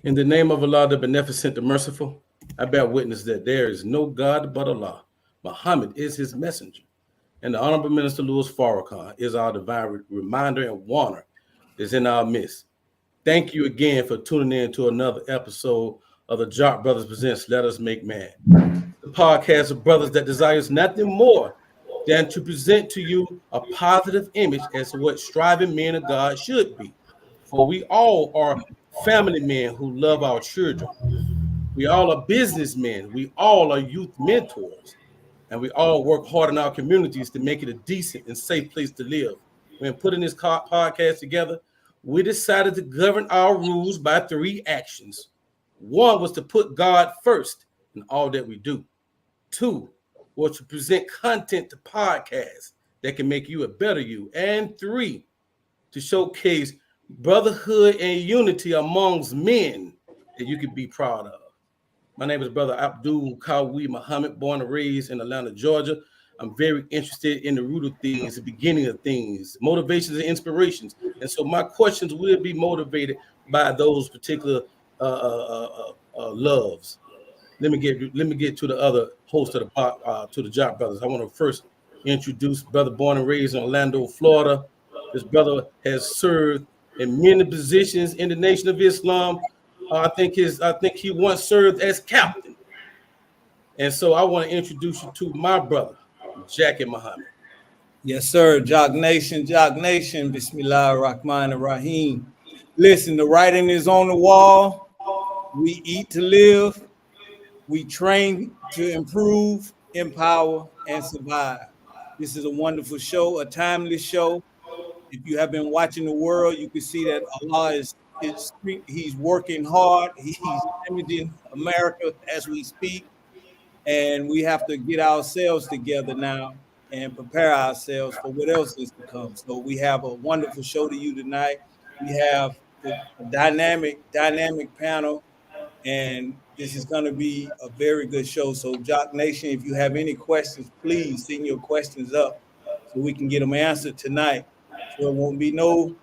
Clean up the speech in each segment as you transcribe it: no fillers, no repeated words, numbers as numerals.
In the name of Allah, the Beneficent, the Merciful, I bear witness that there is no God but Allah. Muhammad is his messenger. And the Honorable Minister Louis Farrakhan is our divine reminder and warner is in our midst. Thank you again for tuning in to another episode of the Jock Brothers Presents Let Us Make Man, the podcast of brothers that desires nothing more than to present to you a positive image as to what striving men of God should be. For we all are family men who love our children. We all are businessmen. We all are youth mentors. And we all work hard in our communities to make it a decent and safe place to live. When putting this podcast together, we decided to govern our rules by three actions. One was to put God first in all that we do. Two was to present content to podcasts that can make you a better you. And three, to showcase brotherhood and unity amongst men that you can be proud of. My name is Brother Abdul Kawi Muhammad, born and raised in Atlanta, Georgia. I'm very interested in the root of things, the beginning of things, motivations and inspirations. And so my questions will be motivated by those particular loves. Let me get to the other host of the Jock Brothers. I want to first introduce brother born and raised in Orlando, Florida. This brother has served in many positions in the Nation of Islam. I think he once served as captain. And so I want to introduce you to my brother, Jackie Muhammad. Yes, sir. Jock Nation, Bismillah ar-Rahman ar-Rahim. Listen, the writing is on the wall. We eat to live. We train to improve, empower, and survive. This is a wonderful show, a timeless show. If you have been watching the world, you can see that Allah he's working hard. He's imaging America as we speak. And we have to get ourselves together now and prepare ourselves for what else is to come. So we have a wonderful show to you tonight. We have a dynamic panel, and this is going to be a very good show. So Jock Nation, if you have any questions, please send your questions up so we can get them answered tonight. So it won't be no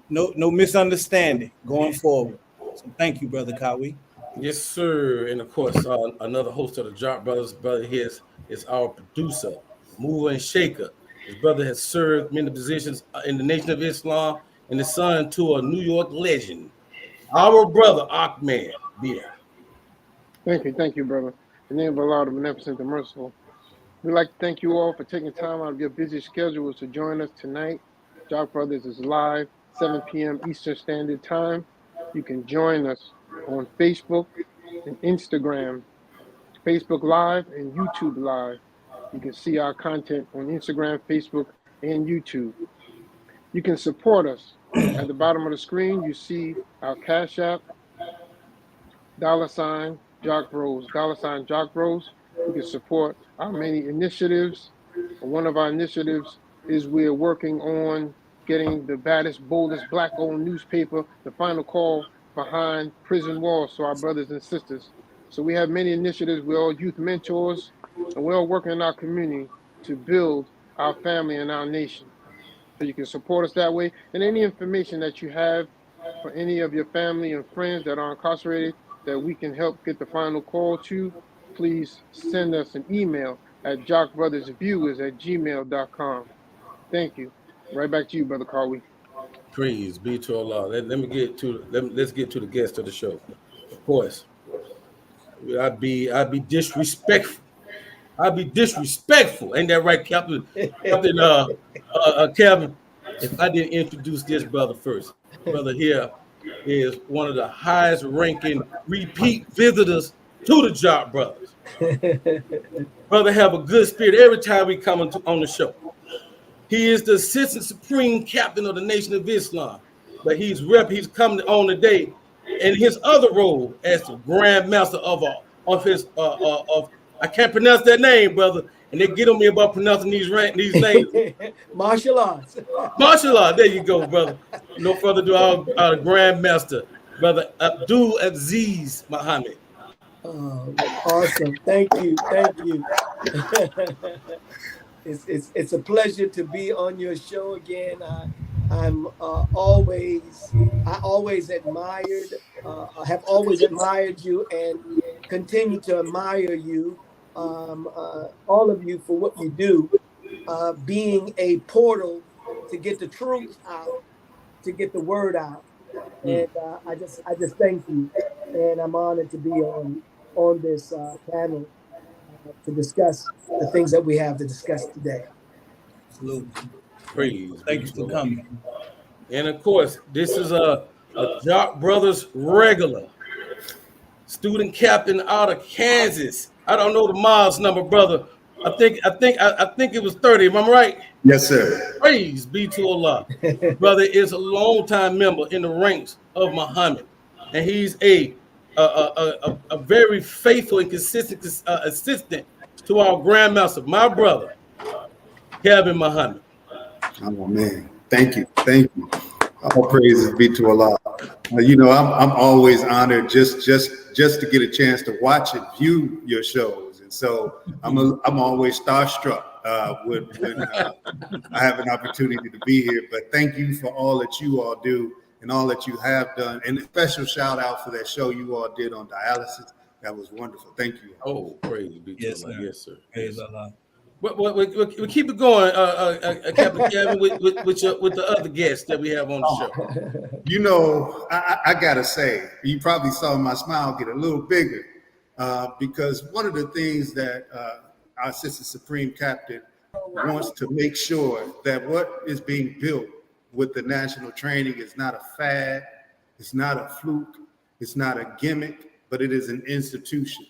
misunderstanding going forward. So thank you, Brother Kawi. Yes, sir. And of course, another host of the Jock Brothers, brother here is our producer, mover and shaker. His brother has served many positions in the Nation of Islam and is son to a New York legend, our brother Ahmed Beer. Thank you, brother. In the name of Allah, the Beneficent, the Merciful. We'd like to thank you all for taking time out of your busy schedules to join us tonight. Jock Brothers is live, 7 p.m. Eastern Standard Time. You can join us on Facebook and Instagram, Facebook Live and YouTube Live. You can see our content on Instagram, Facebook, and YouTube. You can support us. At the bottom of the screen, you see our Cash App, $ Jock Bros, $ Jock Bros. You can support our many initiatives. One of our initiatives is we're working on getting the baddest, boldest Black-owned newspaper, The Final Call, behind prison walls to our brothers and sisters. So we have many initiatives. We're all youth mentors, and we're all working in our community to build our family and our nation. So you can support us that way. And any information that you have for any of your family and friends that are incarcerated that we can help get the final call to, please send us an email at jockbrothersviewers@gmail.com. Thank you. Right back to you, Brother Kawi. Praise be to Allah. Let's get to the guest of the show. Of course, I'd be disrespectful. Ain't that right, Captain? Captain, if I didn't introduce this brother first. Brother here is one of the highest ranking repeat visitors to the Jock Brothers. Brother have a good spirit every time we come on the show. He is the Assistant Supreme Captain of the Nation of Islam, but he's coming on today in his other role as the Grand Master of I can't pronounce that name, brother, and they get on me about pronouncing these names. Martial arts. Martial art. There you go, brother. No further ado, our Grand Master, Brother Abdul Aziz Muhammad. Oh, awesome! Thank you. It's a pleasure to be on your show again. I always admired, have always admired you and continue to admire you, all of you for what you do, being a portal to get the truth out, to get the word out. And I just thank you, and I'm honored to be on this panel to discuss the things that we have to discuss today. Absolutely. Praise. Thank be you to for the coming. And of course, this is a Jock Brothers regular, student captain out of Kansas. I don't know the miles number, brother. I think it was 30. Am I right? Yes, sir. Praise be to Allah. Brother is a longtime member in the ranks of Muhammad, and he's a very faithful and consistent assistant to our grandmaster, my brother, Kevin Muhammad. Oh man, thank you. All praises be to Allah. You know, I'm always honored just to get a chance to watch and view your shows, and so I'm always starstruck when I have an opportunity to be here. But thank you for all that you all do and all that you have done, and a special shout out for that show you all did on dialysis. That was wonderful. Thank you. Oh, praise be to Yes, Allah. sir. Yes, sir. Praise Allah. We keep it going, Captain Kevin, with the other guests that we have on the show. You know, I gotta say, you probably saw my smile get a little bigger because one of the things that our Assistant Supreme Captain wants to make sure that what is being built with the national training is not a fad, it's not a fluke, it's not a gimmick, but it is an institution.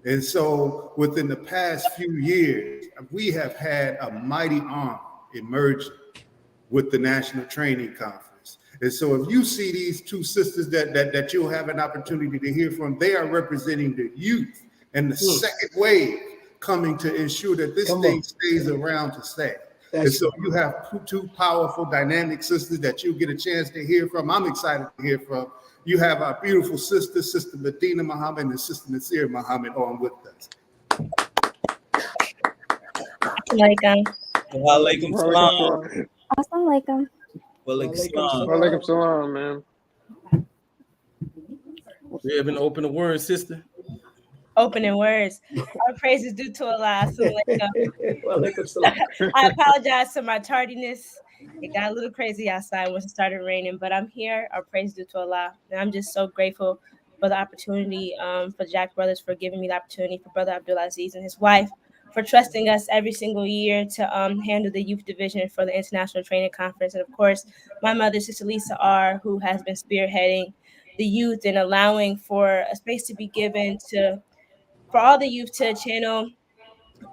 And so within the past few years, we have had a mighty arm emerging with the National Training Conference. And so if you see these two sisters that you'll have an opportunity to hear from, they are representing the youth and the second wave coming to ensure that this thing stays around to stay. And so you have two powerful, dynamic sisters that you'll get a chance to hear from. I'm excited to hear from. You have our beautiful sister, Sister Medina Muhammad, and Sister Nasir Muhammad on with us. Assalamualaikum. Walaikum salam. Assalamualaikum. Walaikum salam. Walaikum salam, man. We have an open word, sister. Opening words. Our praise is due to Allah. Assalamualaikum. I apologize for my tardiness. It got a little crazy outside once it started raining, but I'm here. Our praise is due to Allah. And I'm just so grateful for the opportunity, for Jack Brothers for giving me the opportunity, for Brother Abdul Aziz and his wife for trusting us every single year to handle the youth division for the International Training Conference. And of course, my mother, Sister Lisa R., who has been spearheading the youth and allowing for a space to be given for all the youth to channel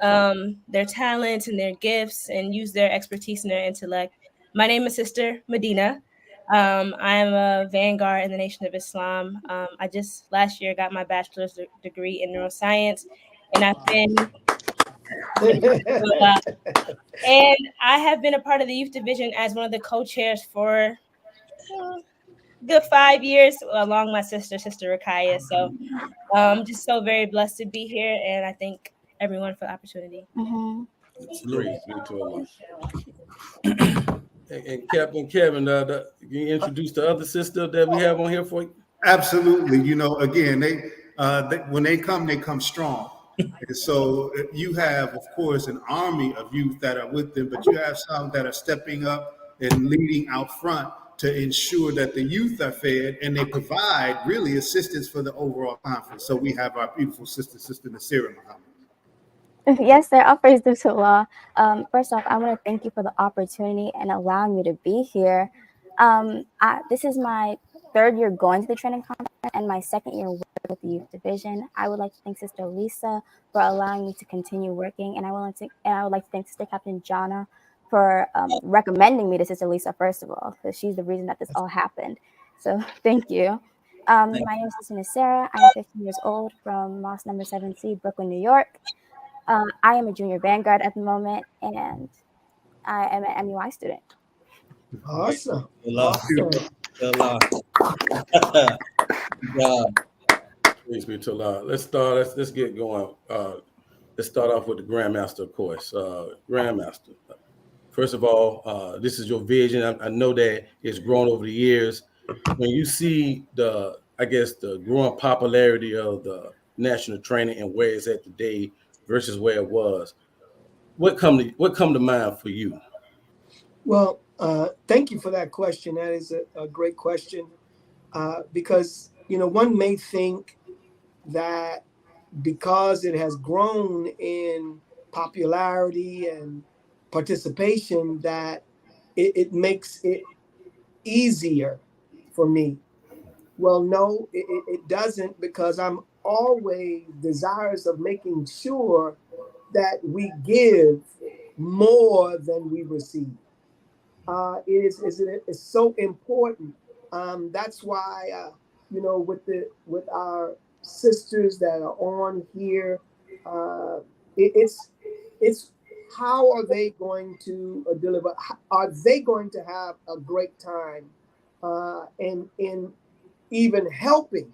their talents and their gifts and use their expertise and their intellect. My name is Sister Medina. I am a vanguard in the Nation of Islam. I just last year got my bachelor's degree in neuroscience, and I've been and I have been a part of the youth division as one of the co-chairs for good 5 years, along my Sister Rakaya. So I'm just so very blessed to be here, and I thank everyone for the opportunity. Praise be to Allah. And Captain Kevin, can you introduce the other sister that we have on here for you? Absolutely. You know, again, they when they come strong. And so you have, of course, an army of youth that are with them, but you have some that are stepping up and leading out front to ensure that the youth are fed, and they provide really assistance for the overall conference. So we have our beautiful sister Nasira Muhammad. Yes, sir. I'll praise to Allah. First off, I want to thank you for the opportunity and allowing me to be here. This is my third year going to the training conference and my second year working with the youth division. I would like to thank Sister Lisa for allowing me to continue working, and I would like to thank Sister Captain Jana for recommending me to Sister Lisa, first of all, because she's the reason that this all happened. So thank you. My name is Sister Nasira. I'm 15 years old from Mosque number 7C, Brooklyn, New York. I am a junior vanguard at the moment, and I am an MUI student. Awesome. Praise be to Allah. Let's get going. Let's start off with the Grandmaster, of course. Grandmaster, First of all, this is your vision. I know that it's grown over the years. When you see the growing popularity of the national training and where it's at today versus where it was, what come to mind for you? Well, thank you for that question. That is a great question, because one may think that because it has grown in popularity and participation that it makes it easier for me. Well, no, it doesn't, because I'm always desirous of making sure that we give more than we receive. It's so important. That's why with our sisters that are on here, it's how are they going to deliver? Are they going to have a great time? And in even helping,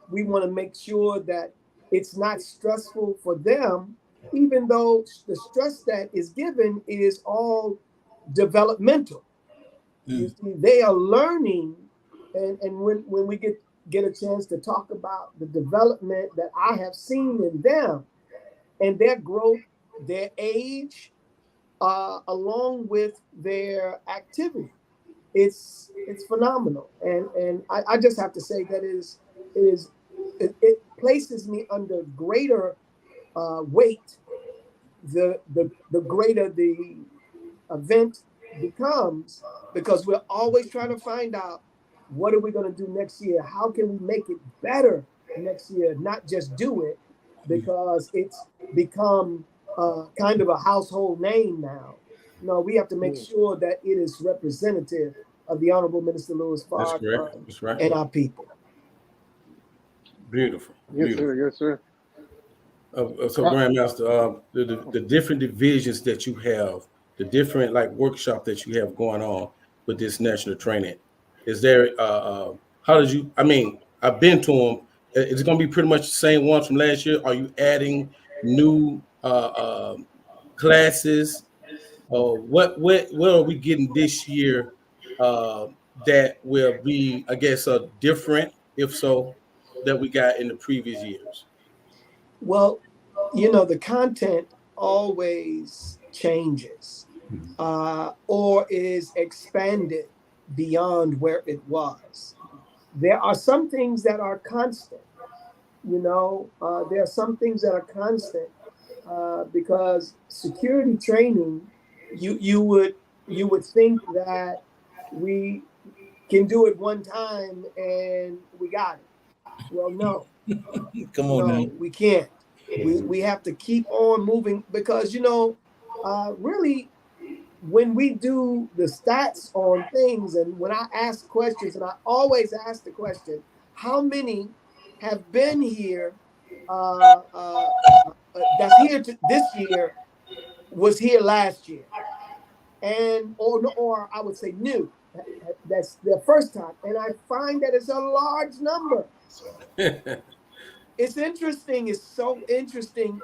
we want to make sure that it's not stressful for them, even though the stress that is given is all developmental. You see, they are learning, and when we get a chance to talk about the development that I have seen in them and their growth, their age, along with their activity, it's phenomenal. And I just have to say that it places me under greater weight the greater the event becomes, because we're always trying to find out, what are we going to do next year? How can we make it better next year? Not just do it because it's become kind of a household name now. No, we have to make sure that it is representative of the Honorable Minister Louis Farrakhan. That's right. And our people. Beautiful. Yes, sir. Yes, sir. So, Grandmaster, the different divisions that you have, the different workshop that you have going on with this national training, is there? How did you? I mean, I've been to them. It's going to be pretty much the same ones from last year. Are you adding new classes? What are we getting this year that will be, I guess, different, if so, that we got in the previous years? Well, the content always changes or is expanded beyond where it was. There are some things that are constant. There are some things that are constant because security training, you would think that we can do it one time and we got it. Well, no. Come on, no, now. We can't. We have to keep on moving because really, when we do the stats on things, and when I ask questions, and I always ask the question, how many have been here that's here this year was here last year, and or I would say new. That's their first time, and I find that it's a large number. It's interesting. It's so interesting.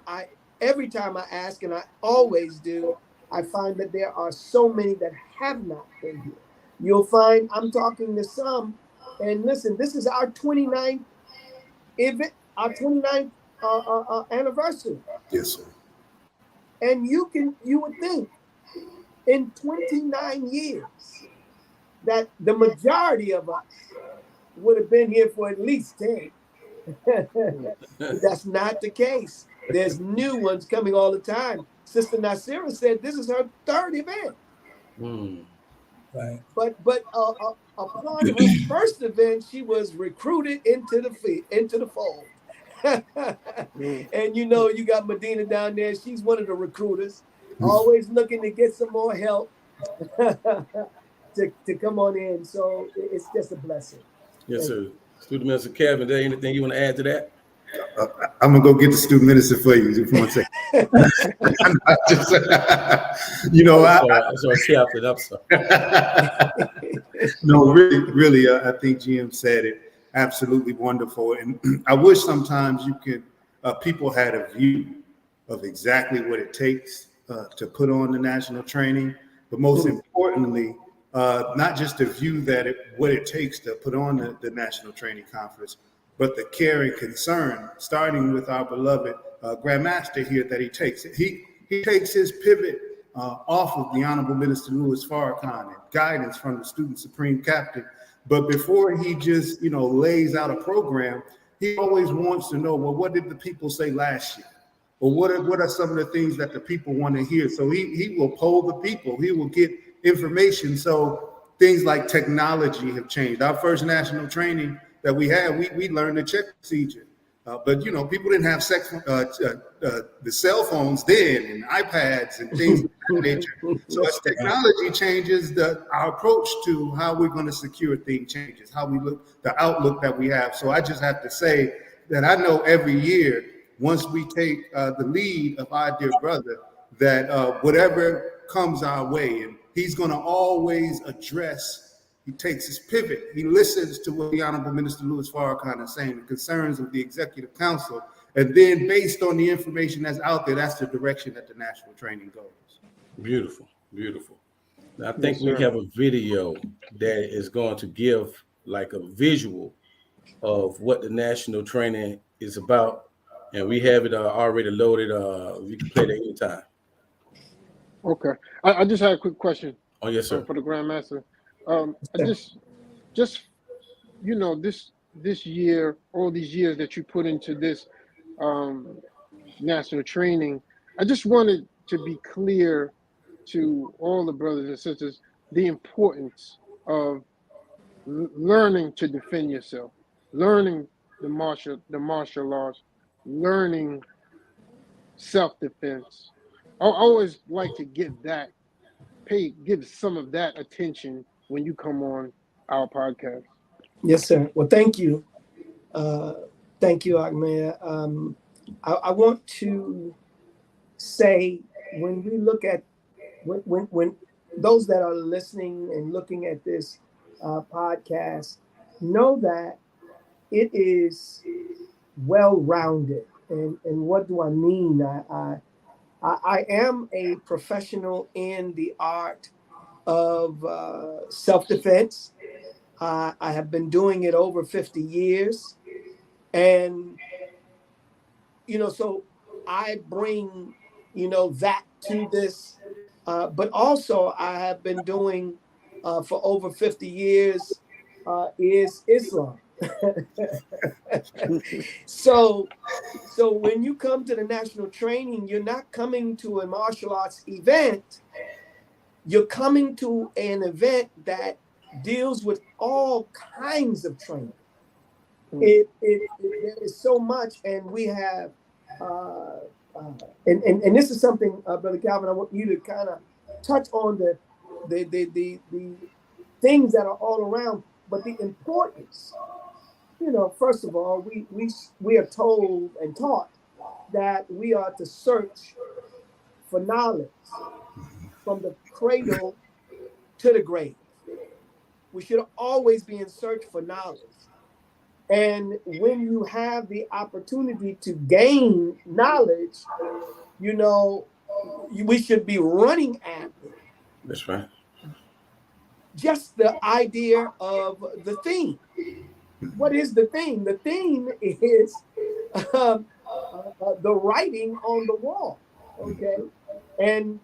Every time I ask, and I always do, I find that there are so many that have not been here. You'll find I'm talking to some, and listen, this is our 29th event, our 29th anniversary. Yes, sir. And you would think in 29 years that the majority of us would have been here for at least 10. That's not the case. There's new ones coming all the time. Sister Nasira said this is her third event. Right. But upon her first event, she was recruited into the fold. And you got Medina down there. She's one of the recruiters, always looking to get some more help to come on in. So it's just a blessing. Yes, sir. Student Minister Kevin, is there anything you want to add to that? I'm gonna go get the student minister for you. Just 1 second. I'm sorry. No, really, I think GM said it absolutely wonderful, and I wish sometimes people had a view of exactly what it takes to put on the national training, but most importantly, not just the view that what it takes to put on the National Training Conference, but the care and concern, starting with our beloved Grandmaster here, that he takes. He takes his pivot off of the Honorable Minister Louis Farrakhan and guidance from the Student Supreme Captain. But before he just, lays out a program, he always wants to know, well, what did the people say last year? Or what are some of the things that the people want to hear? So he will poll the people. He will get information. So things like technology have changed. Our first national training that we had, we learned the check procedure. But people didn't have the cell phones then, and iPads and things of that nature. So as technology changes, our approach to how we're going to secure things changes, how we look, the outlook that we have. So I just have to say that I know every year, once we take the lead of our dear brother, that whatever comes our way, and he's going to always address. He takes his pivot. He listens to what the Honorable Minister Louis Farrakhan is saying, the concerns of the Executive Council, and then based on the information that's out there, that's the direction that the national training goes. Beautiful, beautiful. Now, I think we have a video that is going to give like a visual of what the national training is about, and we have it already loaded. We can play that anytime. Okay, I just had a quick question. Oh yes, sir. For the Grandmaster. I just this year, all these years that you put into this national training, I just wanted to be clear to all the brothers and sisters the importance of learning to defend yourself, learning the martial laws, learning self-defense. I always like to give some of that attention when you come on our podcast. Yes, sir. Well, thank you. Thank you, Ahmed. I want to say, when we look at, when those that are listening and looking at this podcast, know that it is well-rounded. And what do I mean? I am a professional in the art of self-defense. I have been doing it over 50 years. And, so I bring, that to this. But also I have been doing for over 50 years is Islam. So when you come to the national training, you're not coming to a martial arts event. You're coming to an event that deals with all kinds of training. There is so much, and we have, and this is something, Brother Calvin, I want you to kind of touch on the things that are all around, but the importance. First of all, we are told and taught that we are to search for knowledge from the cradle to the grave. We should always be in search for knowledge. And when you have the opportunity to gain knowledge, we should be running at it. That's right. Just the idea of the theme. What is the theme? The theme is the writing on the wall. Okay, and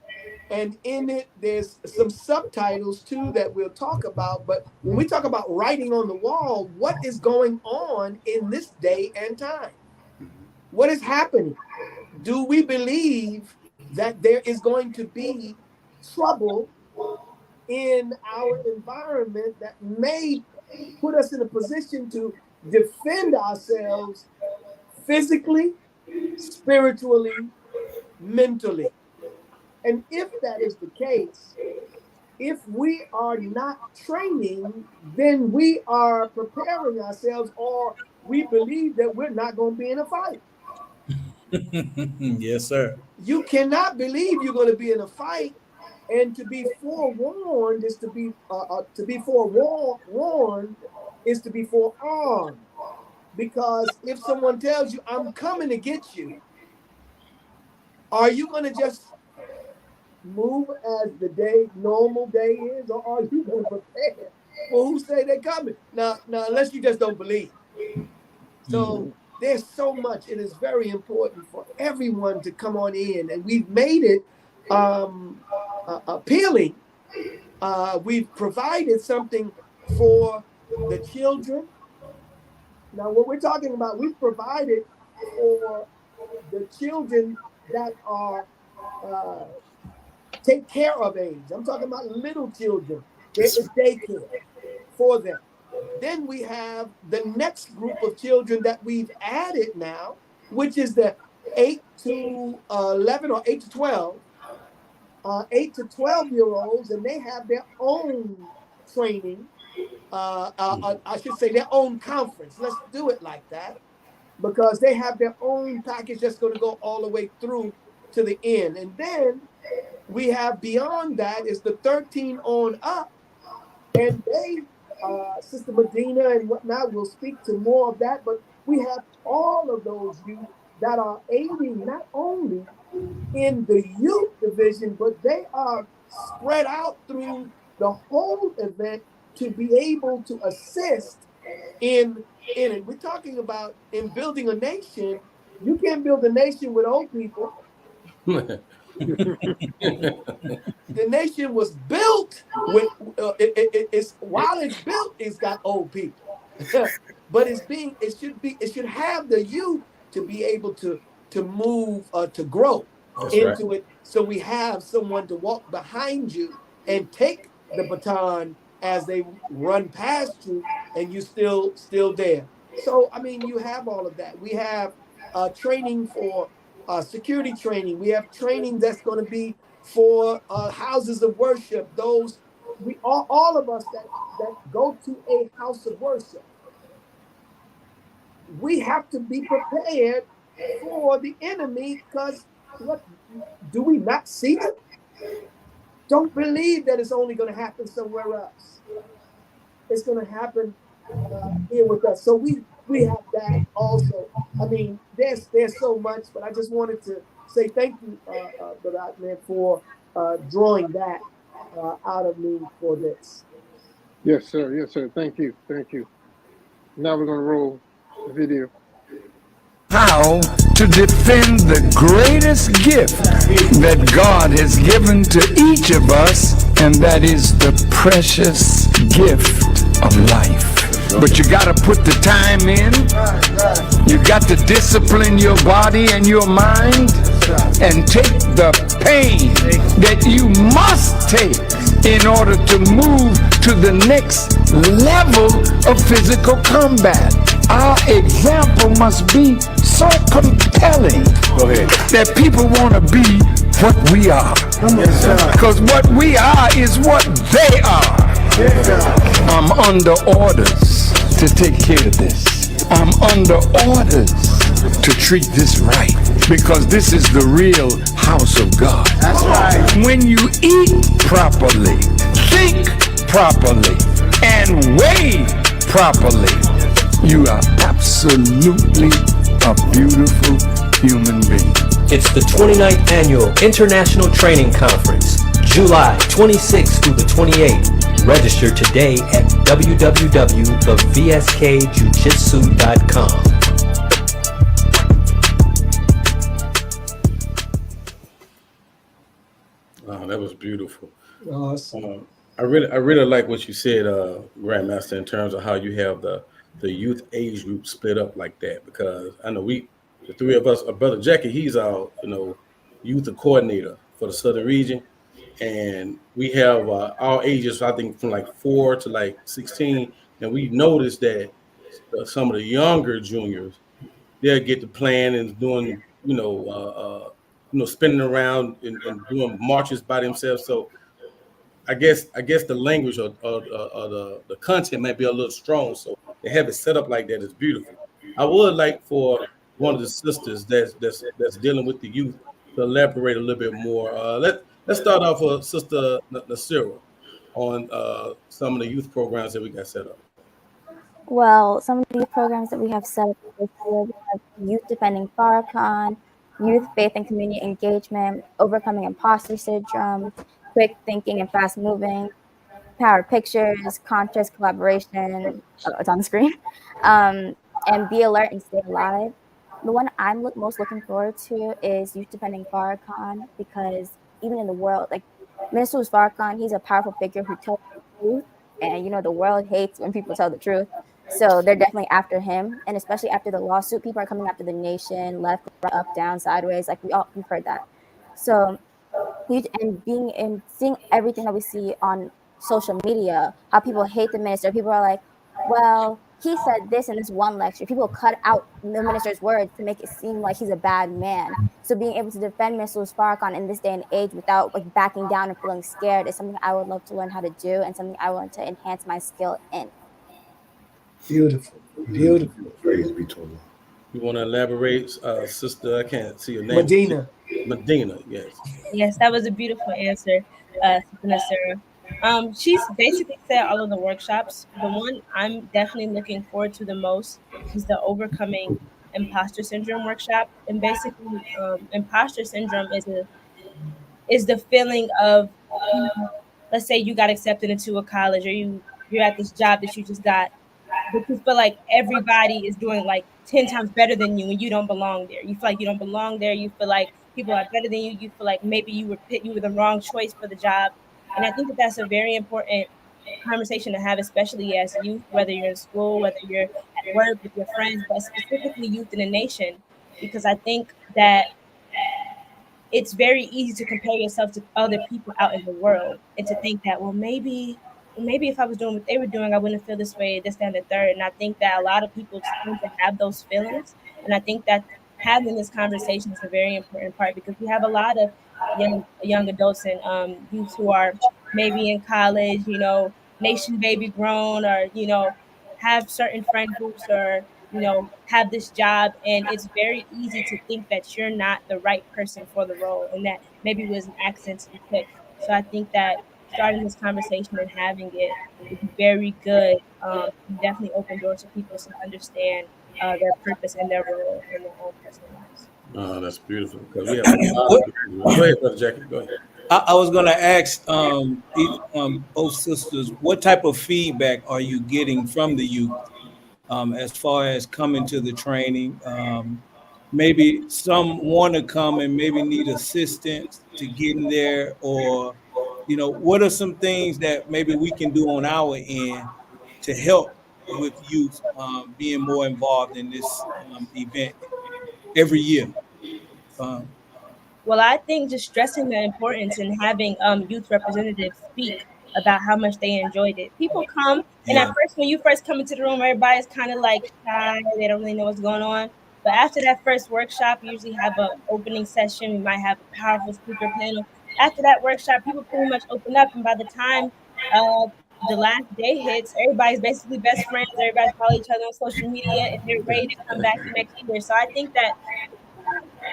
in it there's some subtitles too that we'll talk about. But when we talk about writing on the wall, what is going on in this day and time? What is happening? Do we believe that there is going to be trouble in our environment that may put us in a position to defend ourselves physically, spiritually, mentally? And if that is the case, if we are not training, then we are preparing ourselves, or we believe that we're not going to be in a fight. Yes, sir. You cannot believe you're going to be in a fight, and to be forewarned is to be forewarned is to be forearmed. Because if someone tells you, I'm coming to get you, are you going to just move as the normal day is, or are you going to prepare for who say they're coming? Now, unless you just don't believe. So there's so much. It is very important for everyone to come on in, and we've made it appealing. We've provided something for the children. Now, what we're talking about, we've provided for the children that are take care of age. I'm talking about little children. There is daycare for them. Then we have the next group of children that we've added now, which is the 8 to 11 or 8 to 12, 8 to 12-year-olds, and they have their own training. I should say their own conference. Let's do it like that, because they have their own package that's going to go all the way through to the end. And then we have beyond that is the 13 on up, and they, Sister Medina and whatnot will speak to more of that, but we have all of those youth that are aiding not only in the youth division, but they are spread out through the whole event to be able to assist in it. We're talking about in building a nation. You can't build a nation with old people. The nation was built with it's while it's built, it's got old people. But it should have the youth to be able to move to grow into it. So we have someone to walk behind you and take the baton as they run past you, and you still there. So I mean, you have all of that. We have training for security training. We have training that's going to be for houses of worship. Those all of us that go to a house of worship, we have to be prepared for the enemy, because what do we not see it? Don't believe that it's only going to happen somewhere else. It's going to happen here with us. So we have that also. I mean, there's so much, but I just wanted to say thank you, Brother Ahmed, for drawing that out of me for this. Yes, sir. Yes, sir. Thank you. Thank you. Now we're going to roll the video. How to defend the greatest gift that God has given to each of us, and that is the precious gift of life. But you got to put the time in. You got to discipline your body and your mind, and take the pain that you must take in order to move to the next level of physical combat. Our example must be so compelling that people want to be what we are. Because what we are is what they are. I'm under orders to take care of this. I'm under orders to treat this right, because this is the real house of God. That's right. When you eat properly, think properly, and weigh properly, you are absolutely a beautiful human being. It's the 29th Annual International Training Conference, July 26th through the 28th. Register today at www.vskjujitsu.com. Oh, that was beautiful. Awesome. I really like what you said, Grandmaster, in terms of how you have the youth age group split up like that, because I know the three of us, Brother Jackie, he's our youth coordinator for the Southern region, and we have our ages, I think, from like 4 to like 16, and we noticed that some of the younger juniors, they'll get to playing and doing spinning around and doing marches by themselves. So I guess the language or the content might be a little strong, so to have it set up like that is beautiful. I would like for one of the sisters that's dealing with the youth to elaborate a little bit more. Let's start off with Sister Nasira on some of the youth programs that we got set up. Well, some of the programs that we have set up this year, we have Youth Defending Farrakhan, youth, faith, and community engagement, overcoming imposter syndrome, quick thinking and fast moving, power pictures, conscious collaboration. Oh, it's on the screen. And be alert and stay alive. The one I'm most looking forward to is Youth Defending Farrakhan, because even in the world, like Minister Farrakhan, he's a powerful figure who tells the truth, and the world hates when people tell the truth. So they're definitely after him, and especially after the lawsuit, people are coming after the nation, left, right, up, down, sideways. Like we've heard that. So and seeing everything that we see on social media, how people hate the minister. People are like, well, he said this in this one lecture. People cut out the minister's words to make it seem like he's a bad man. So being able to defend Mr. Farrakhan in this day and age without like backing down and feeling scared is something I would love to learn how to do, and something I want to enhance my skill in. Beautiful. Beautiful. Praise be to Allah. You want to elaborate, sister? I can't see your name. Medina. Medina, yes. Yes, that was a beautiful answer, Sister Nasira. She's basically said all of the workshops. The one I'm definitely looking forward to the most is the Overcoming Imposter Syndrome workshop. And basically, imposter syndrome is the feeling of, let's say you got accepted into a college, or you're at this job that you just got, but you feel like everybody is doing like 10 times better than you and you don't belong there. You feel like you don't belong there. You feel like people are better than you. You feel like maybe you were the wrong choice for the job. And I think that that's a very important conversation to have, especially as youth, whether you're in school, whether you're at work with your friends, but specifically youth in the nation, because I think that it's very easy to compare yourself to other people out in the world and to think that, well, maybe if I was doing what they were doing, I wouldn't feel this way, this, that, and the third. And I think that a lot of people tend to have those feelings. And I think that having this conversation is a very important part, because we have a lot of young adults and youth who are maybe in college, nation baby grown, or, have certain friend groups, or, have this job. And it's very easy to think that you're not the right person for the role, and that maybe it was an accident to be picked. So I think that starting this conversation and having it would be very good. Definitely open doors for people to understand their purpose and their role in their own personal lives. Oh, that's beautiful. Because we have a lot of, go ahead, Brother Jackie. Go ahead. I was going to ask both sisters, what type of feedback are you getting from the youth as far as coming to the training? Maybe some want to come and maybe need assistance to get in there, or what are some things that maybe we can do on our end to help with youth being more involved in this event every year? Well, I think just stressing the importance and having youth representatives speak about how much they enjoyed it. People come, and at first, when you first come into the room, everybody's kind of like shy. They don't really know what's going on. But after that first workshop, we usually have an opening session. We might have a powerful speaker panel. After that workshop, people pretty much open up, and by the time the last day hits, everybody's basically best friends. Everybody's following each other on social media, and they're ready to come back next year. So I think that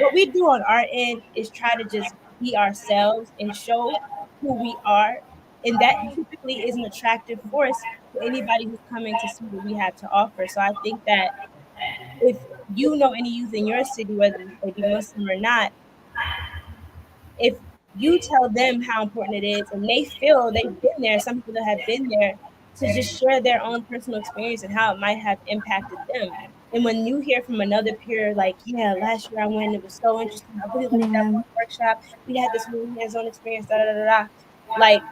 what we do on our end is try to just be ourselves and show who we are, and that typically is an attractive force to anybody who's coming to see what we have to offer. So I think that if you know any youth in your city, whether they be Muslim or not, if you tell them how important it is, and they feel they've been there, some people that have been there, to just share their own personal experience and how it might have impacted them. And when you hear from another peer, like, yeah, last year I went, it was so interesting, I really liked that one workshop, we had this really hands-on experience, like,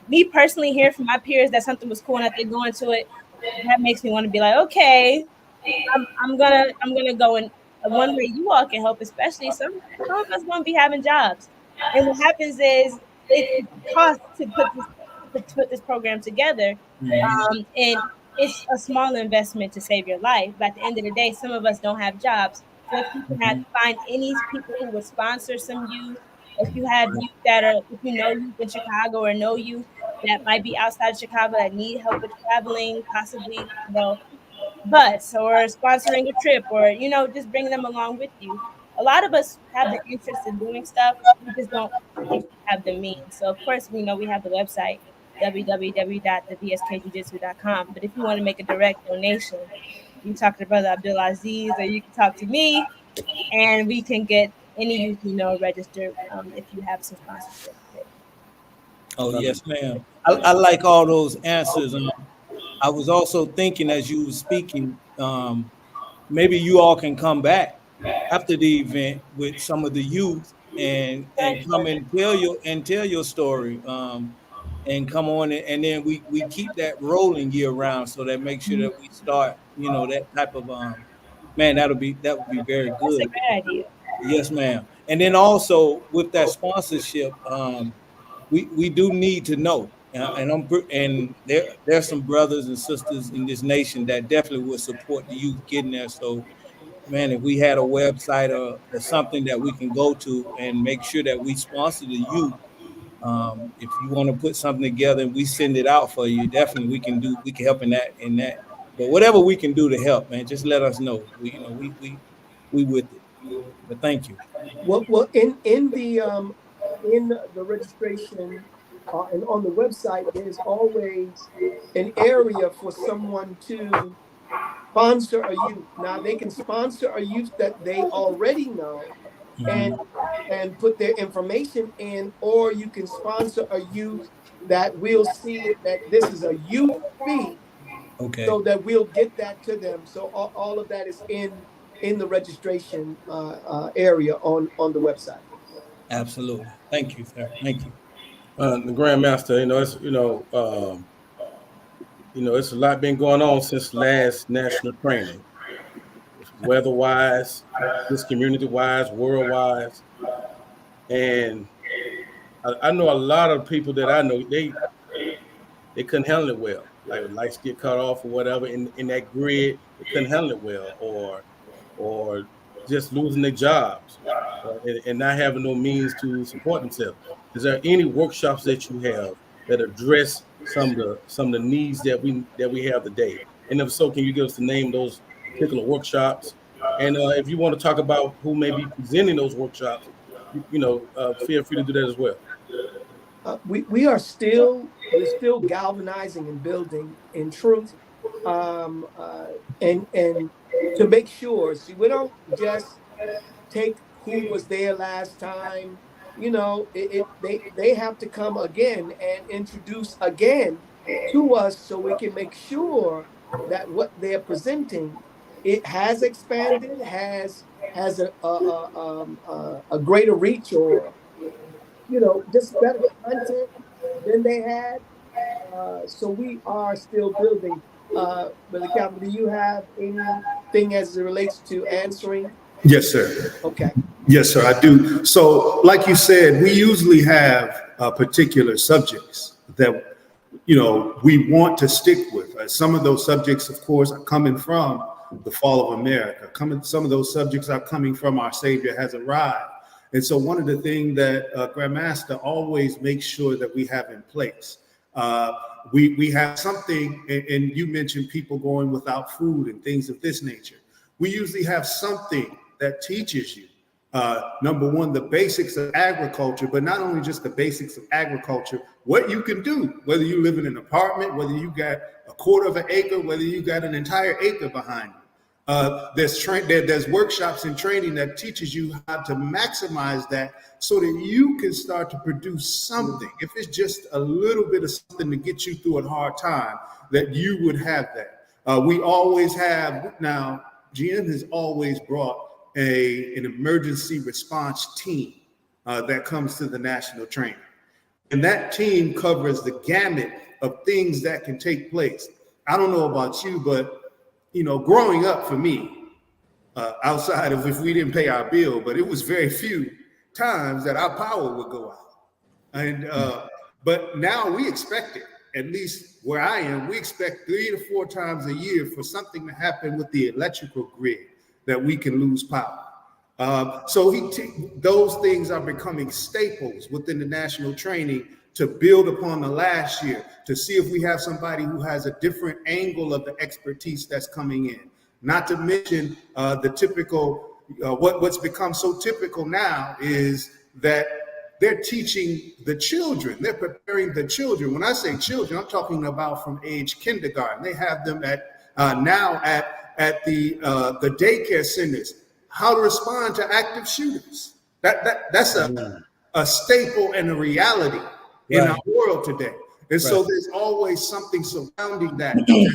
me personally hearing from my peers that something was cool and that they go into it, that makes me want to be like, okay, I'm gonna go in one way you all can help, especially some of us won't be having jobs. And what happens is it costs to put this program together. And it's a small investment to save your life. But at the end of the day, some of us don't have jobs. So if you can find any people who would sponsor some youth, if you have youth if you know youth in Chicago, or know youth that might be outside of Chicago that need help with traveling, possibly, bus, or sponsoring a trip, or just bring them along with you. A lot of us have the interest in doing stuff, we just don't have the means. So of course we have the website www.thebskjujitsu.com, but if you want to make a direct donation, you can talk to Brother Abdul Aziz, or you can talk to me, and we can get any youth you know registered if you have some sponsorship. Oh, yes, ma'am. I like all those answers. I was also thinking as you were speaking, maybe you all can come back after the event with some of the youth and come and tell your story, and come on, and then we keep that rolling year round, so that make sure that we start, that type of man, that would be very That's a good. great idea. Yes, ma'am. And then also with that sponsorship, we do need to know, and there's some brothers and sisters in this nation that definitely would support the youth getting there. So, man, if we had a website or something that we can go to and make sure that we sponsor the youth, if you want to put something together and we send it out for you, definitely we can help in that. But whatever we can do to help, man, just let us know. We with it. But thank you. Well, in the registration and on the website, there's always an area for someone to sponsor a youth. Now they can sponsor a youth that they already know and put their information in, or you can sponsor a youth that we'll see that this is a youth fee. Okay. So that we'll get that to them. So all of that is in the registration area on the website. Absolutely. Thank you, sir. Thank you. The Grandmaster, it's a lot been going on since last national training, weather-wise, this community-wise, world-wise, and I know a lot of people that I know they couldn't handle it well. Like lights get cut off or whatever in that grid, they couldn't handle it well, or just losing their jobs and not having no means to support themselves. Is there any workshops that you have that address some of the needs that we have today? And if so, can you give us the name of those particular workshops? And if you want to talk about who may be presenting those workshops, feel free to do that as well. We're still galvanizing and building in truth, and to make sure. See, we don't just take who was there last time. They have to come again and introduce again to us, so we can make sure that what they're presenting, it has expanded, has a greater reach, or just better content than they had. So we are still building. Brother Calvin, do you have anything as it relates to answering? Yes, sir. Okay. Yes, sir, I do. So like you said, we usually have particular subjects that, we want to stick with. Some of those subjects, of course, are coming from the fall of America. Some of those subjects are coming from Our Savior Has Arrived. And so one of the things that Grandmaster always makes sure that we have in place, we have something, and you mentioned people going without food and things of this nature. We usually have something that teaches you, number one, the basics of agriculture, but not only just the basics of agriculture, what you can do, whether you live in an apartment, whether you got a quarter of an acre, whether you got an entire acre behind you. There's workshops and training that teaches you how to maximize that so that you can start to produce something. If it's just a little bit of something to get you through a hard time, that you would have that. We always have, now, GM has always brought an emergency response team that comes to the national training. And that team covers the gamut of things that can take place. I don't know about you, but growing up for me, outside of if we didn't pay our bill, but it was very few times that our power would go out. And but now we expect it, at least where I am, we expect 3 to 4 times a year for something to happen with the electrical grid that we can lose power. So those things are becoming staples within the national training to build upon the last year, to see if we have somebody who has a different angle of the expertise that's coming in. Not to mention the typical, what's become so typical now is that they're teaching the children, they're preparing the children. When I say children, I'm talking about from age kindergarten. They have them now at the daycare centers how to respond to active shooters. That's a staple and a reality in our world today. And so there's always something surrounding that to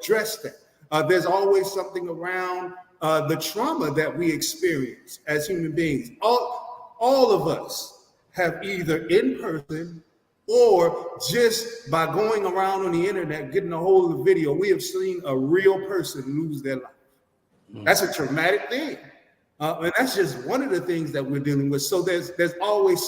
address that. There's always something around the trauma that we experience as human beings. All of us have either in person or just by going around on the internet, getting a hold of the video, we have seen a real person lose their life. That's a traumatic thing. And that's just one of the things that we're dealing with. So there's always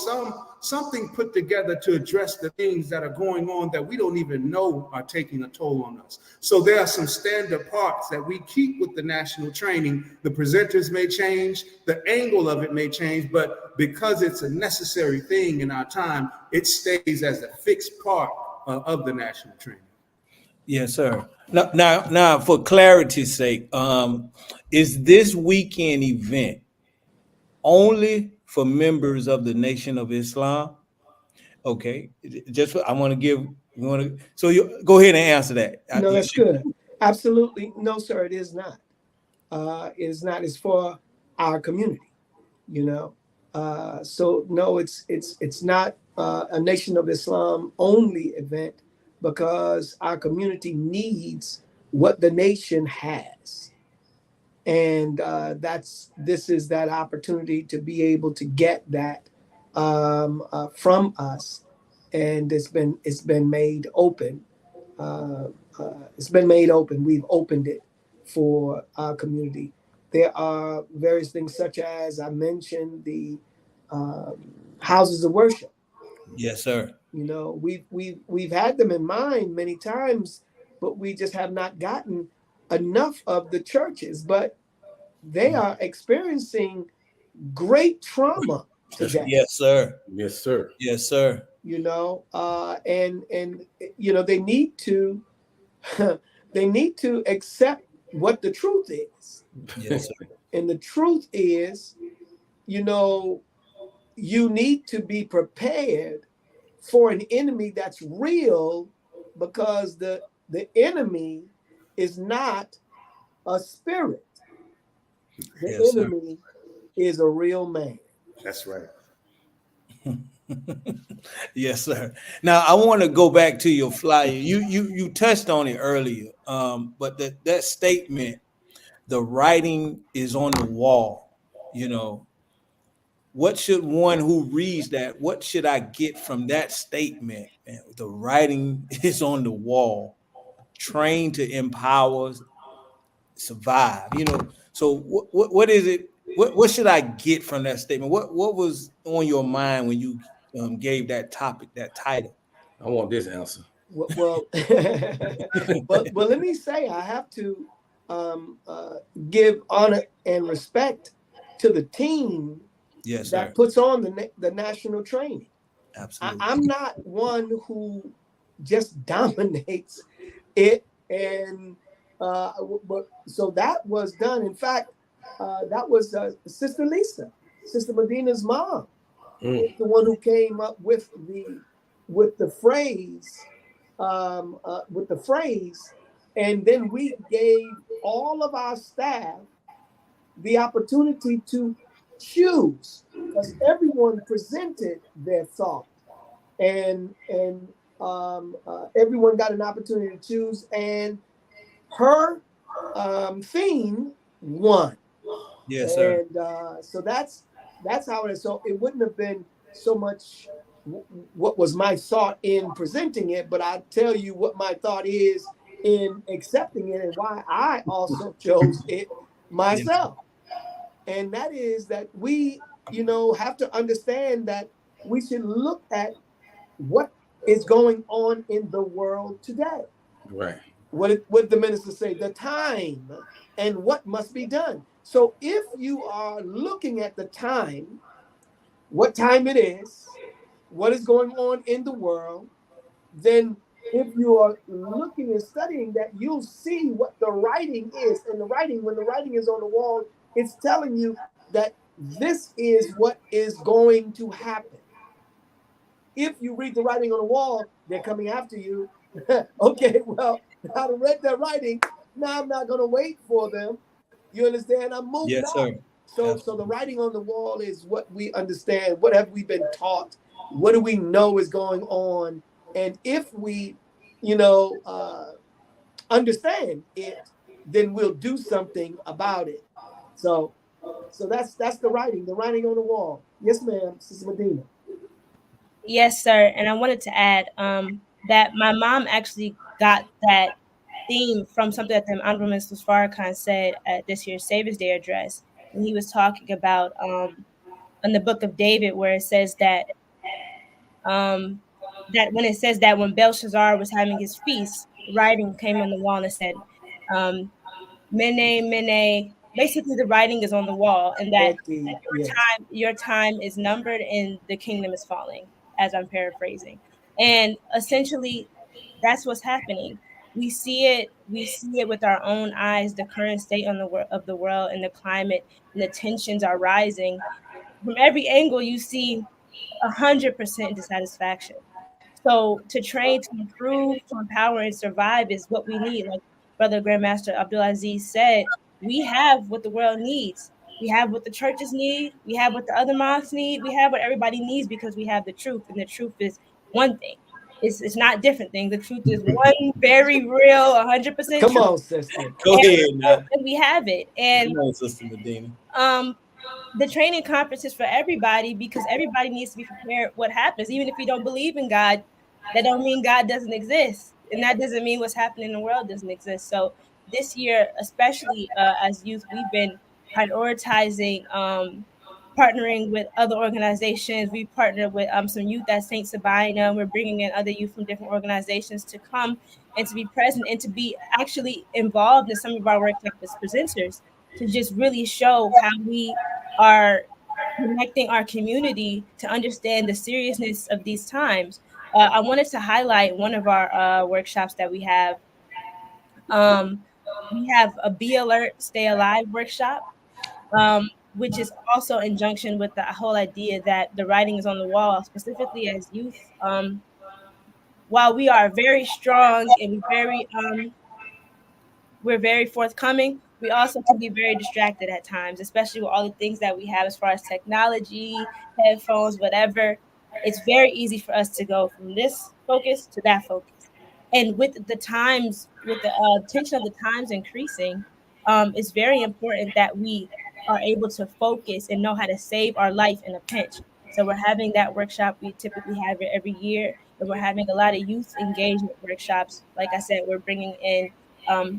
something put together to address the things that are going on that we don't even know are taking a toll on us. So there are some standard parts that we keep with the national training. The presenters may change, the angle of it may change, but because it's a necessary thing in our time, it stays as a fixed part of the national training. Yes, sir. Now, for clarity's sake, is this weekend event only for members of the Nation of Islam? Okay, just I want to give. So you go ahead and answer that. No, that's good. Absolutely, no, sir. It is not. It is not. It's for our community. You know, so no, it's not a Nation of Islam only event, because our community needs what the nation has. And this is that opportunity to be able to get that from us. And it's been made open. It's been made open. We've opened it for our community. There are various things such as I mentioned, the houses of worship. Yes, sir. You know, we've had them in mind many times, but we just have not gotten enough of the churches. But they are experiencing great trauma today. Yes, sir. Yes, sir. Yes, sir. You know, and you know, they need to accept what the truth is. Yes, sir. And the truth is, you know, you need to be prepared for an enemy that's real, because the enemy is not a spirit. The enemy is a real man. That's right. Yes, sir. Now I want to go back to your flyer. You touched on it earlier, but that statement, the writing is on the wall. You know, what should one who reads that? What should I get from that statement? And the writing is on the wall. Train to empower, survive. You know. So what is it? What should I get from that statement? What was on your mind when you gave that topic, that title? I want this answer. Well, but let me say, I have to give honor and respect to the team that puts on the national training. Absolutely. I'm not one who just dominates it, and so that was done. In fact, that was Sister Lisa, Sister Medina's mom, the one who came up with the phrase, and then we gave all of our staff the opportunity to choose, because everyone presented their thought, and everyone got an opportunity to choose, and her theme won. Yes, sir. And so that's how it is. So it wouldn't have been so much what was my thought in presenting it, but I tell you what my thought is in accepting it, and why I also chose it myself. And that is that we, you know, have to understand that we should look at what is going on in the world today. Right. What the minister say, the time and what must be done. So if you are looking at the time, what time it is, what is going on in the world, then if you are looking and studying that, you'll see what the writing is. And the writing, when the writing is on the wall, it's telling you that this is what is going to happen. If you read the writing on the wall, they're coming after you. Okay, well, I read that writing. Now I'm not going to wait for them. You understand? I'm moving on. So the writing on the wall is what we understand. What have we been taught? What do we know is going on? And if we, understand it, then we'll do something about it. So that's the writing on the wall. Yes, ma'am, Sister Medina. Yes, sir. And I wanted to add that my mom actually got that theme from something that the Honorable Minister Farrakhan said at this year's Savior's Day address. And he was talking about in the book of David, where it says that when Belshazzar was having his feast, writing came on the wall and said, Mene, Mene. Basically, the writing is on the wall, and that your time is numbered and the kingdom is falling, as I'm paraphrasing. And essentially, that's what's happening. We see it with our own eyes, the current state of the world and the climate, and the tensions are rising. From every angle, you see 100% dissatisfaction. So to train, to improve, to empower, and survive is what we need. Like Brother Grandmaster Abdulaziz said, we have what the world needs. We have what the churches need. We have what the other mosques need. We have what everybody needs because we have the truth. And the truth is one thing. It's not different things. The truth is one very real, 100% Come true. on, sister. Go ahead now. And we have it. And Come on, Sister Medina. the training conference is for everybody because everybody needs to be prepared what happens. Even if you don't believe in God, that don't mean God doesn't exist. And that doesn't mean what's happening in the world doesn't exist. So this year, especially as youth, we've been prioritizing partnering with other organizations. We partnered with some youth at St. Sabina. We're bringing in other youth from different organizations to come and to be present and to be actually involved in some of our workshops as presenters, to just really show how we are connecting our community to understand the seriousness of these times. I wanted to highlight one of our workshops that we have. We have a Be Alert, Stay Alive workshop, which is also in junction with the whole idea that the writing is on the wall, specifically as youth. While we are very strong and we're very forthcoming, we also can be very distracted at times, especially with all the things that we have as far as technology, headphones, whatever. It's very easy for us to go from this focus to that focus. And with the times, with the tension of the times increasing, it's very important that we are able to focus and know how to save our life in a pinch. So we're having that workshop. We typically have it every year, and we're having a lot of youth engagement workshops. Like I said, we're bringing in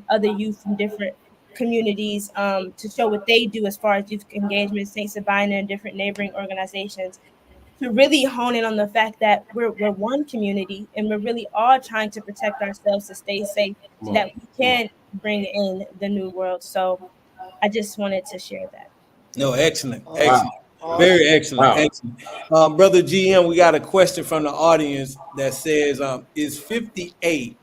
other youth from different communities to show what they do as far as youth engagement, St. Sabina and different neighboring organizations, to really hone in on the fact that we're one community and we're really all trying to protect ourselves to stay safe so that we can bring in the new world. So I just wanted to share that. No, excellent. Very excellent. Excellent. Brother GM, we got a question from the audience that says, is 58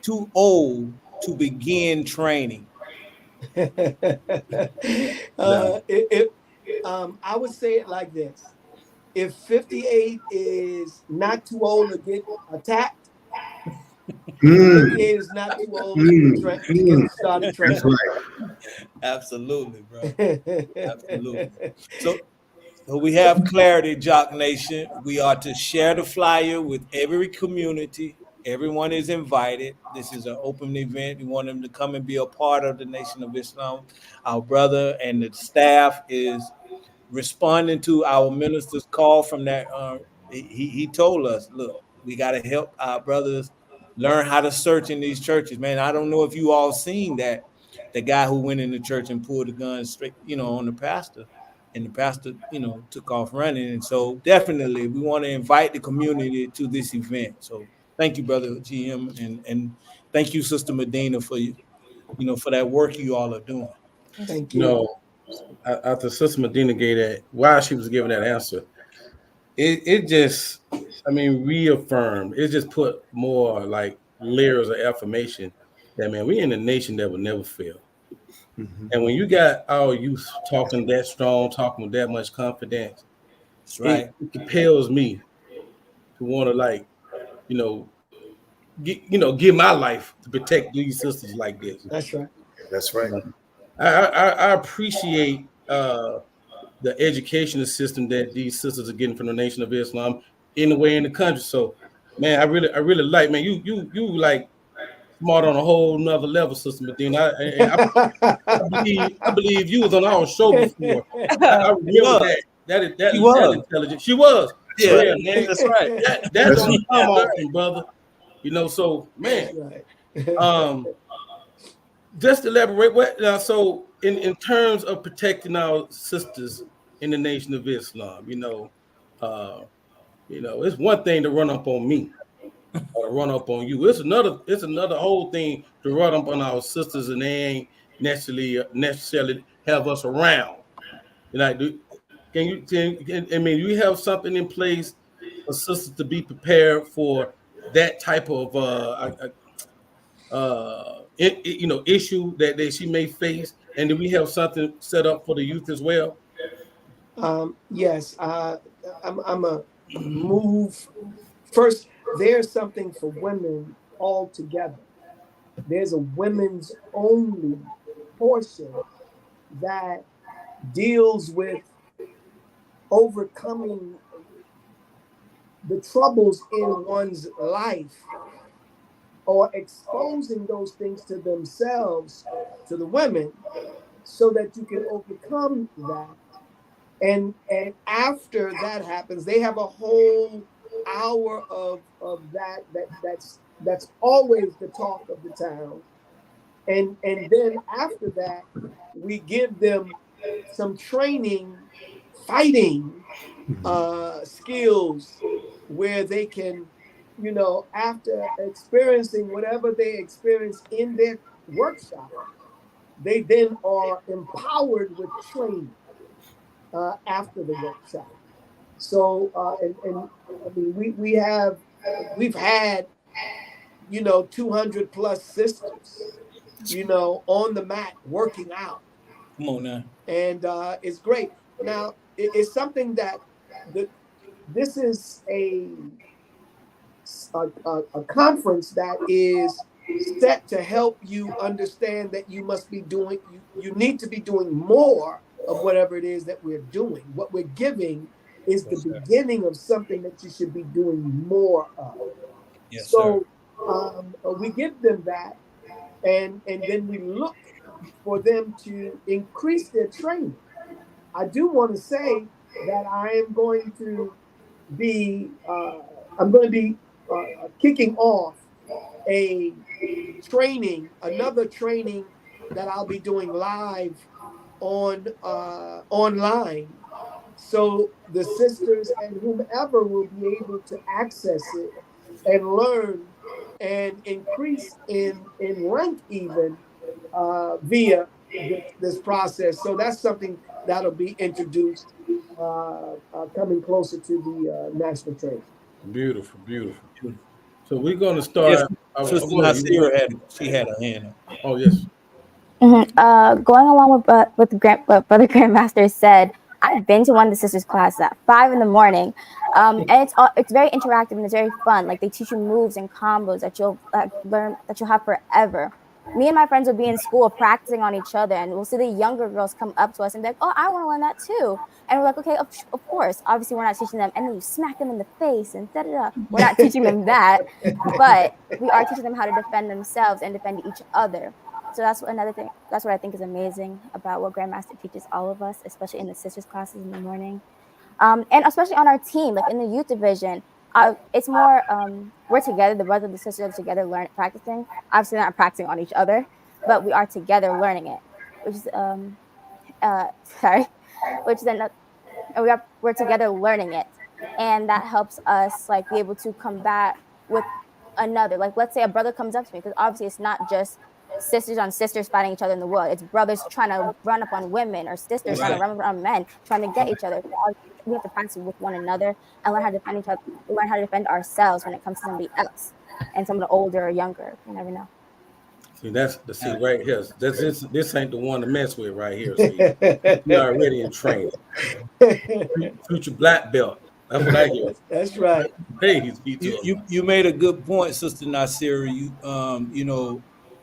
too old to begin training? I would say it like this. If 58 is not too old to get attacked, 58 is not too old to get started training. Right. Absolutely, bro. Absolutely. So we have clarity, Jock Nation. We are to share the flyer with every community. Everyone is invited. This is an open event. We want them to come and be a part of the Nation of Islam. Our brother and the staff is responding to our minister's call from that. He told us, look, we got to help our brothers learn how to search in these churches. Man, I don't know if you all seen that, the guy who went in the church and pulled the gun straight, on the pastor, and the pastor, took off running. And so definitely we want to invite the community to this event. So thank you, Brother GM, and thank you, Sister Medina, for for that work you all are doing. Thank you. After Sister Medina gave that, while she was giving that answer, it just, reaffirmed. It just put more like layers of affirmation that, man, we in a nation that will never fail. Mm-hmm. And when you got our youth talking that strong, talking with that much confidence, that's right. It compels me to want to give my life to protect these sisters like this. That's right. That's right. I appreciate the educational system that these sisters are getting from the Nation of Islam anywhere in the country. So, man, I really like, man, you like smart on a whole nother level, Sister Medina. I believe you was on our show before. I remember that intelligent. She was. Yeah, man. That's right. That's on the come often, brother. You know, so man, just elaborate what now. So in terms of protecting our sisters in the Nation of Islam, it's one thing to run up on me or to run up on you. It's another whole thing to run up on our sisters and they ain't necessarily have us around. You have something in place for sisters to be prepared for that type of issue that she may face, and do we have something set up for the youth as well? Yes, I'm a move first. There's something for women altogether. There's a women's only portion that deals with overcoming the troubles in one's life or exposing those things to themselves, to the women, so that you can overcome that. And after that happens, they have a whole hour of that's always the talk of the town. And then after that, we give them some training, fighting skills where they can, after experiencing whatever they experience in their workshop, they then are empowered with training after the workshop. So, we've had, 200 plus sisters, on the mat working out. Come on now. And it's great. Now, it's something that this is a conference that is set to help you understand that you must be doing, you need to be doing more of whatever it is that we're doing. What we're giving is the beginning of something that you should be doing more of. Yes, so we give them that, and then we look for them to increase their training. I do want to say that I am going to be kicking off another training that I'll be doing live online, so the sisters and whomever will be able to access it and learn and increase in rank even via this process. So that's something that'll be introduced coming closer to the national training. Beautiful. So we're going to start. Yes, Sister Nasira she had her hand up. Oh yes. Going along with what Brother Grandmaster said, I've been to one of the sisters' classes at 5 a.m, and it's very interactive and it's very fun. Like they teach you moves and combos that you'll learn, that you'll have forever. Me and my friends will be in school practicing on each other, and we'll see the younger girls come up to us and be like, "Oh, I want to learn that too." And we're like, "Okay, of course." Obviously, we're not teaching them, and then you smack them in the face and da-da-da. We're not teaching them that, but we are teaching them how to defend themselves and defend each other. So that's another thing. That's what I think is amazing about what Grandmaster teaches all of us, especially in the sisters classes in the morning, and especially on our team, like in the youth division. It's more we're together. The brothers and the sisters are together, practicing. Obviously, not practicing on each other, but we are together learning it. Which is we're together learning it, and that helps us like be able to combat with another. Like, let's say a brother comes up to me, because obviously it's not just sisters on sisters fighting each other in the world. It's brothers trying to run up on women, or sisters trying to run up on men, trying to get each other. We have to practice with one another and learn how to defend each other, learn how to defend ourselves when it comes to somebody else, and someone older or younger. You never know. See, that's the seat right here. This ain't the one to mess with right here. See, you're already in training. Future black belt. That's what I hear. That's right. Hey, you made a good point, Sister Nasira.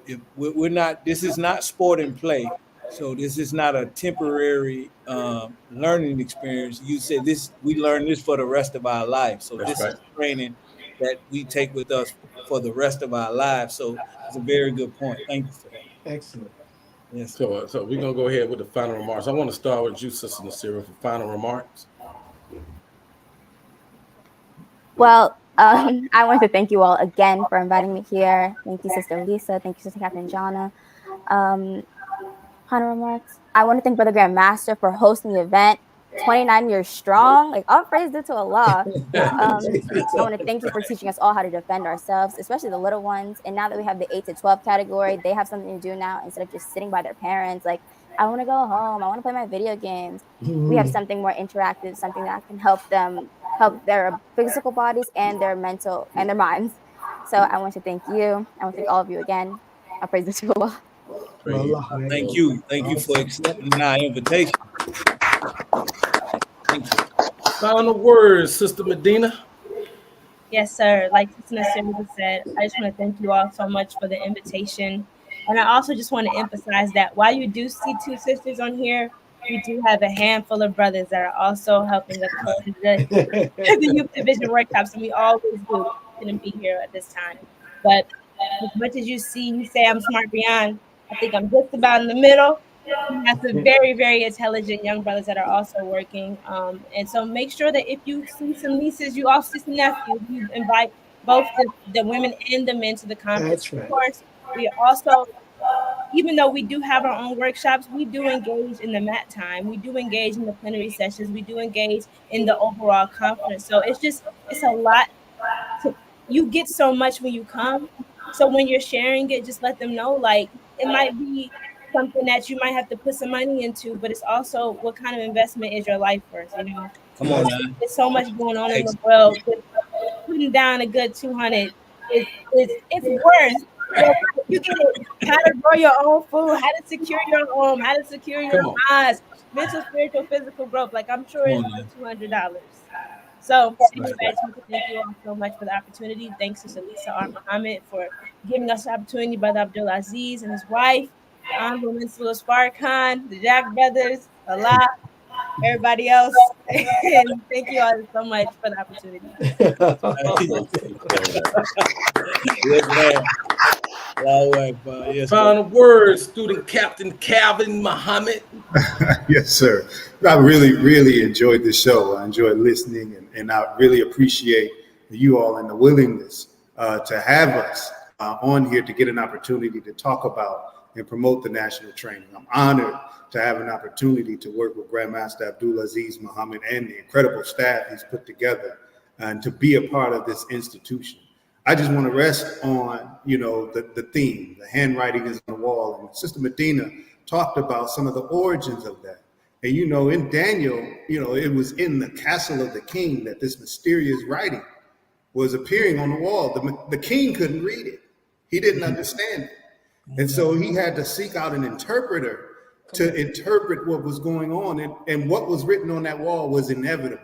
If we're not, this is not sport and play. So this is not a temporary learning experience. You said this, we learn this for the rest of our life. So That's this right. is training that we take with us for the rest of our lives. So it's a very good point. Thank you for that. Excellent. Yes. So we're gonna go ahead with the final remarks. I want to start with you, Sister Nasira, for final remarks. Well, I want to thank you all again for inviting me here. Thank you, Sister Lisa. Thank you, Sister Captain Jana. Final remarks. I want to thank Brother Grand Master for hosting the event. 29 years strong. Like, all praise due to Allah. I want to thank you for teaching us all how to defend ourselves, especially the little ones. And now that we have the 8 to 12 category, they have something to do now instead of just sitting by their parents. Like, I want to go home. I want to play my video games. We have something more interactive, something that can help them, help their physical bodies and their mental and their minds. So I want to thank you. I want to thank all of you again. I praise the to Allah. Thank you. Thank you for accepting our invitation. Thank you. Final words, Sister Medina. Yes, sir. Like Sister Nasira said, I just want to thank you all so much for the invitation. And I also just want to emphasize that while you do see 2 sisters on here, we do have a handful of brothers that are also helping us with the youth division workshops, and we always do. Couldn't be here at this time. But as much as you say I'm smart beyond, I think I'm just about in the middle. We have some very, very intelligent young brothers that are also working. And so make sure that if you see some nieces, you also see some nephews, you invite both the women and the men to the conference. That's right. Of course, we also, even though we do have our own workshops, we do engage in the mat time. We do engage in the plenary sessions. We do engage in the overall conference. So it's a lot. You get so much when you come. So when you're sharing it, just let them know, like, it might be something that you might have to put some money into, but it's also what kind of investment is your life first, you know? Come on, man. There's so much going on in the world. But putting down a good 200 it's worth. You get it. How to grow your own food, how to secure your home, how to secure your eyes, mental, spiritual, physical growth. Like, I'm sure it's like $200. So anyway, I just want to thank you all so much for the opportunity. Thanks to Lisa R. Muhammad for giving us the opportunity, Brother Abdul Aziz and his wife, Honorable Minister Louis Farrakhan, the Jack brothers, Allah, everybody else. And thank you all so much for the opportunity. Yes, man. Yes, Final words, Student Captain Calvin Muhammad. Yes, sir. I really, really enjoyed the show. I enjoyed listening, and I really appreciate you all and the willingness to have us on here to get an opportunity to talk about and promote the national training. I'm honored to have an opportunity to work with Grandmaster Abdul Aziz Muhammad and the incredible staff he's put together, and to be a part of this institution. I just want to rest on, the theme, the handwriting is on the wall. And Sister Medina talked about some of the origins of that. And, in Daniel, it was in the castle of the king that this mysterious writing was appearing on the wall. The king couldn't read it. He didn't understand it. And so he had to seek out an interpreter to interpret what was going on. And what was written on that wall was inevitable.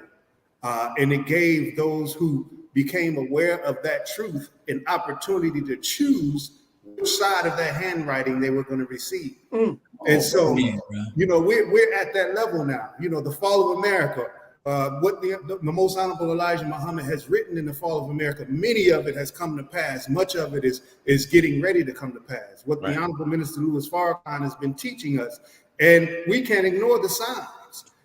And it gave those who became aware of that truth an opportunity to choose which side of that handwriting they were going to receive. And so, we're at that level now. The Fall of America, what the Most Honorable Elijah Muhammad has written in the Fall of America, many of it has come to pass. Much of it is getting ready to come to pass. What the Honorable Minister Louis Farrakhan has been teaching us, and we can't ignore the signs.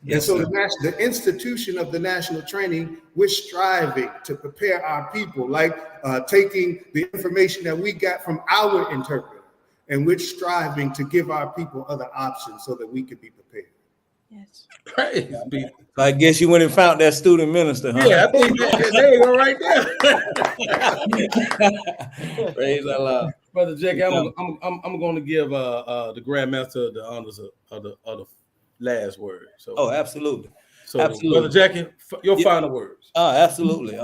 Yes, and so the institution of the national training, we're striving to prepare our people, like taking the information that we got from our interpreter, and we're striving to give our people other options so that we can be prepared. Yes. Praise be. So I guess you went and found that student minister, huh? Yeah, I think there you go right there. Praise Allah. Brother Jackie, I'm going to give the Grandmaster the honors of the last word. So, absolutely. So, absolutely. Brother Jackie, your final words. Absolutely.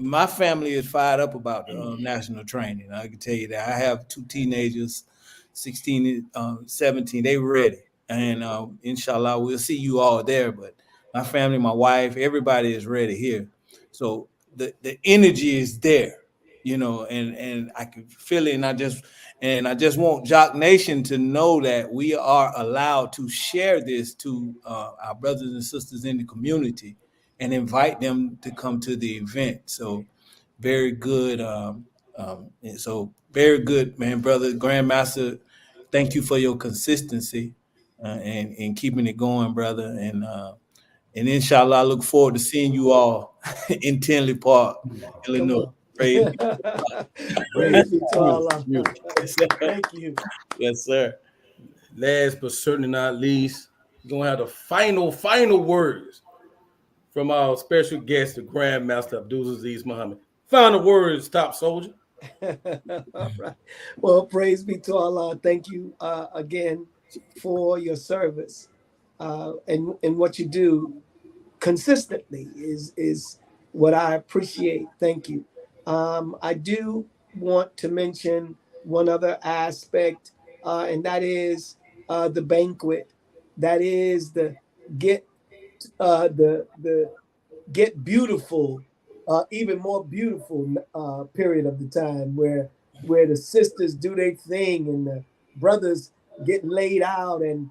My family is fired up about the national training. I can tell you that. I have 2 teenagers, 16 and 17. They ready. And inshallah, we'll see you all there. But my family, my wife, everybody is ready here. So the energy is there, and I can feel it. And And I just want Jock Nation to know that we are allowed to share this to our brothers and sisters in the community and invite them to come to the event. So very good. So very good, man, brother Grandmaster. Thank you for your consistency and keeping it going, brother. And inshallah, I look forward to seeing you all in Tinley Park, Illinois. Praise Praise be to Allah. Thank you. Yes, sir. Last but certainly not least, we're gonna have the final words from our special guest, the Grandmaster Abdulaziz Muhammad. Final words, top soldier. All right. Well, praise be to Allah. Thank you again for your service and what you do consistently is what I appreciate. Thank you. I do want to mention one other aspect, and that is the banquet. That is the get beautiful, even more beautiful period of the time where the sisters do their thing and the brothers get laid out and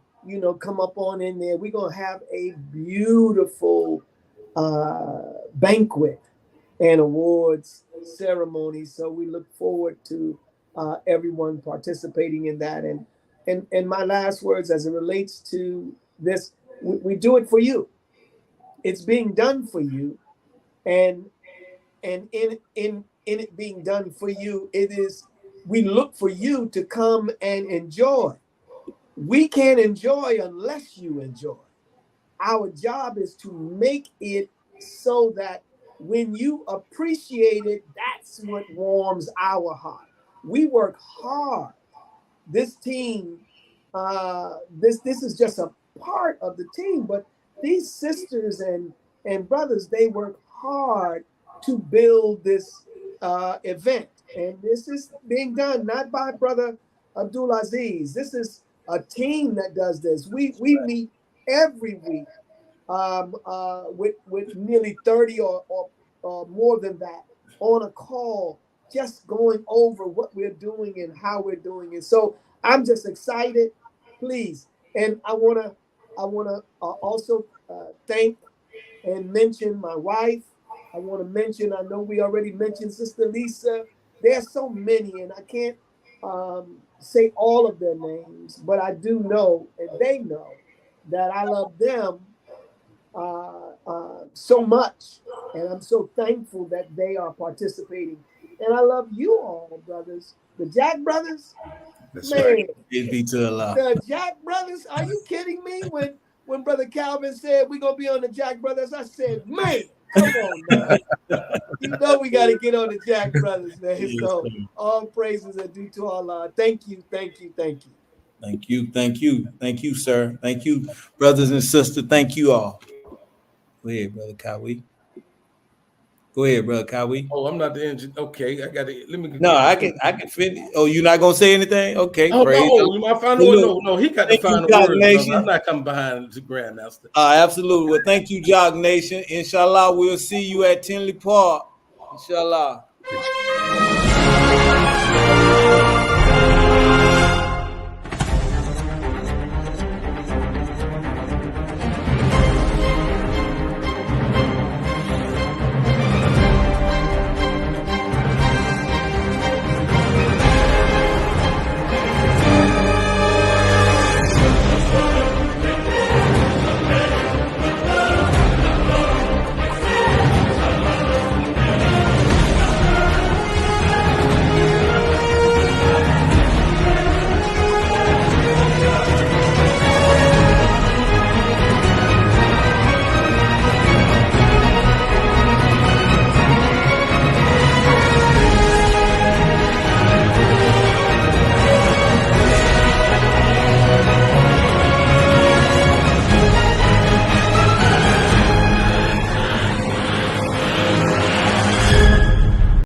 come up on in there. We're gonna have a beautiful banquet and awards ceremony. So we look forward to everyone participating in that. And my last words as it relates to this, we do it for you. It's being done for you, and in it being done for you, we look for you to come and enjoy. We can't enjoy unless you enjoy. Our job is to make it so that when you appreciate it, that's what warms our heart. We work hard. This team, this is just a part of the team, but these sisters and brothers, they work hard to build this event. And this is being done not by Brother Abdulaziz. This is a team that does this. We meet every week with nearly 30 or more than that on a call, just going over what we're doing and how we're doing it. So I'm just excited, please. And I wanna also thank and mention my wife. I want to mention, I know we already mentioned Sister Lisa. There's so many, and I can't say all of their names, but I do know, and they know, that I love them so much, and I'm so thankful that they are participating. And I love you all, brothers. The Jack brothers, That's man, right. Praise be to Allah. the Jack brothers, are you kidding me? When Brother Calvin said we're going to be on the Jack brothers, I said, man, come on, man. You know we got to get on the Jack brothers, man. Yes, So sir. all praises are due to Allah. Thank you, thank you, thank you. Thank you, thank you, thank you, sir. Thank you, brothers and sisters. Thank you all. Go ahead, Brother Kawi. Go ahead, Brother Kawi. Oh, I'm not the engine. Okay, I got it. Let me. No, I can finish. Oh, you're not gonna say anything? Okay, Oh, praise no, the- my final word. Look, No, he got the thank you, final Jock word. Nation. I'm not coming behind the Grandmaster. Absolutely. Well, thank you, Jock Nation. Inshallah, we'll see you at Tinley Park. Inshallah.